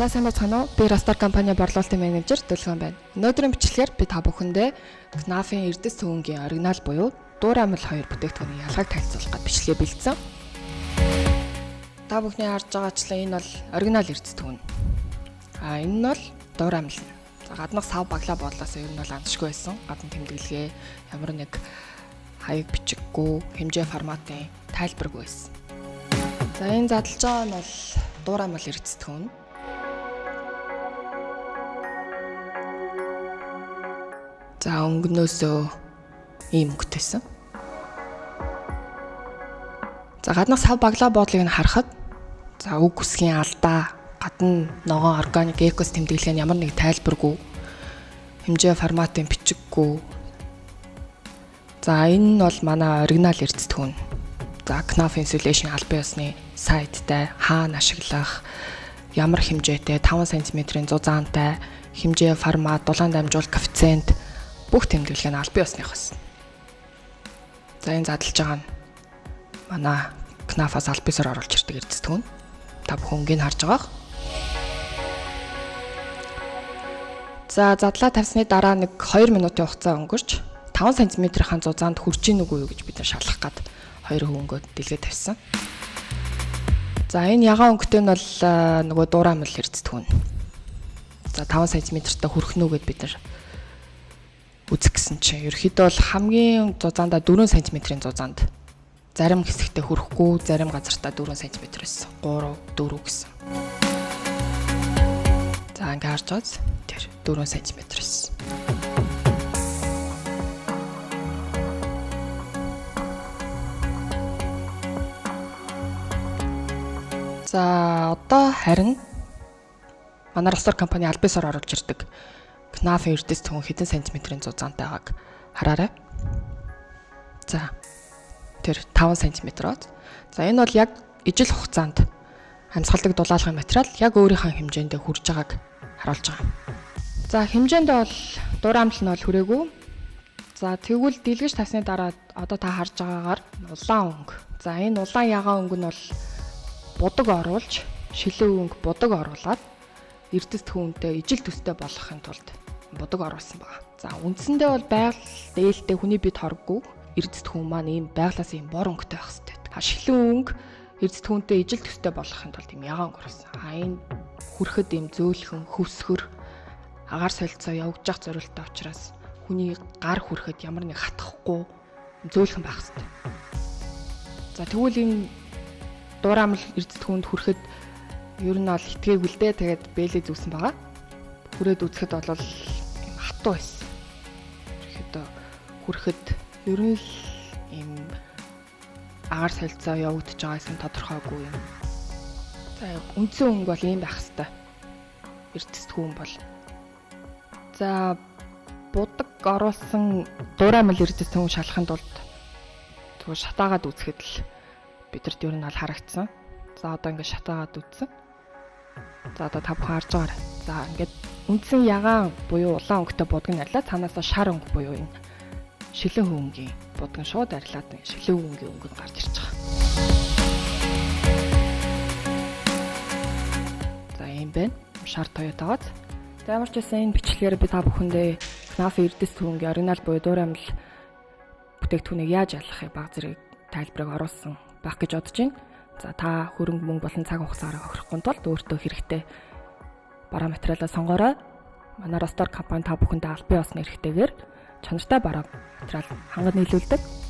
За сайн байцгаана уу? Би Rostar компани борлуулалтын менежер Дөлгөн байна. Өнөөдрийн бичлэгээр би та бүхэндээ Knauf-ын эрдэс төвөнгийн оригинал буюу Дуур амил 2 бүтээгдэхүүний ялгааг танилцуулах гэж бичлэгээ бэлдсэн. Та бүхний харж байгаачлаа энэ бол оригинал эрдэс төвөн. Энэ нь бол Дуур амил. За гаднах сав баглаа бодлоос ер нь бол андшгүй байсан. Гадна тэмдэглэгээ ямар нэг хаяг бичиггүй, хэмжээ форматын тайлбаргүй байсан. За энэ задлж байгаа нь бол Дуур амил эрдэс төвөн. За өнгөнөөсөө ийм өнгөтэйсэн. За гаднах сав баглаа боодлыг нь харахад за үг үсгийн алдаа, гадна ногоон органик экос тэмдэглэх нь ямар нэг тайлбаргүй, хэмжээ форматын бичиггүй. За энэ нь бол манай оригинал эрдэс төвөн. За Knauf Insulation албан ёсны сайттай хаана ашиглах, ямар хэмжээтэй 5 см-ийн зузаантай, хэмжээ формат, дулаан дамжуул коэффициент бүх тэмдэглэл нь албан ёсных байсан. За энэ задлж байгаа нь манай Knauf-аас албан ёсоор оруулж ирдэг эрдэс төвөн. Та бүхэн өнгийг харж байгаах. За задлаа тавьсны дараа нэг 2 минутын хугацаа өнгөрч 5 см-ийн зузаанд хүрч ийн үгүй юу гэж бид нар шалгах гээд 2 хөнгөд дэлгээ тавьсан. За энэ ягаан өнгөтэй нь бол нөгөө Дуур амил эрдэс төвөн. За 5 см-тай хүрэх нү гэд бид нар үзэх гэсэн чинь ерөөхдөө бол хамгийн зузаандаа 4 см-ийн зузаанд зарим хэсэгтээ хүрэхгүй, зарим газартаа 4 см байсан. 3, 4 гэсэн. За ингээ харж байгааз тэр 4 см байсан. За одоо харин манай Rostar компани албан ёсоор оруулж ирдэг Knauf эрдэс төвөн хэдэн сантиметрийн зузаантай байгааг хараарай. За тэр 5 см бод. За энэ бол яг ижил хугацаанд амьсгалдаг дулаалгын материал яг өөрийнхөө хэмжээндээ хүрж байгааг харуулж байгаа. За хэмжээндээ бол Дуур амил нь бол хүрээгүй. За тэгвэл дэлгэж тавьсны дараа одоо та харж байгаагаар улаан өнгө. За энэ улаан ягаан өнгө нь бол будаг оруулж, шилэн өнгө будаг оруулаад эрдэс төвөнтэй ижил төстэй болгохын тулд будаг оруулсан байна. За үндсэндээ бол байгаль дээлтэй хүний бие торггүй эрдэс төвөн маань ийм байглаас ийм бор өнгөтэй байх хэрэгтэй. Шилэн өнгө эрдэс төвөнтэй ижил төстэй болгохын тулд ийм ягаан өнгө оруулсан. Энэ хүрэхэд ийм зөөлхөн, хөвсгөр, агаар солилцоо явагдаж явах зорилттой учраас хүний гар хүрэхэд ямар нэг хатахгүй зөөлхөн байх хэрэгтэй. За тэгвэл энэ Дуур амил эрдэс төвөнд хүрэхэд ер нь бол итгээгүй л дээ. Тэгээд бэлээ зүүсэн байгаа. Хүрээд үзэхэд бол ийм хатуу байсан. Ерөөхдөө хүрэхэд ер нь л ийм агаар солилцоо явагдаж байгаагаас тодорхойгүй юм. За үндсэн өнгө бол ийм байх хэвээр. Эрдэс төвөн бол. За будаг оруулсан Дуур амил эрдэс төвөн шалахын тулд тэгвэл шатаагаад үзэхэд л бидэрт ер нь бол харагдсан. За одоо ингээд шатаагаад үзсэн. За одоо та бүхэн харж байгаарай. За ингээд үндсэн ягаан буюу улаан өнгөтэй будаг нь арилаад цаанаасаа шар өнгө буюу энэ шилэн хөвөнгийн будаг нь шууд арилаад шилэн хөвөнгийн өнгө нь гарч ирж байгаа. За ийм байна. Шар Toyota-гааз. За ямар ч байсан энэ бичлэгээр би та бүхэндээ Knauf эрдэс төвөнгийн оригинал буюу Дуур амил бүтээгдэхүүнийг яаж ялгахыг баг зэрэг тайлбарыг оруулсан байх гэж бодож байна. За та хөрөнгө мөнгө болон цаг хугацаараа хохирохгүй тулд өөртөө хэрэгтэй бараа материалаа сонгоорой. Манай Rostar компани та бүхэндээ албан ёсны эрхтэйгээр чанартай бараа материал хангад нийлүүлдэг.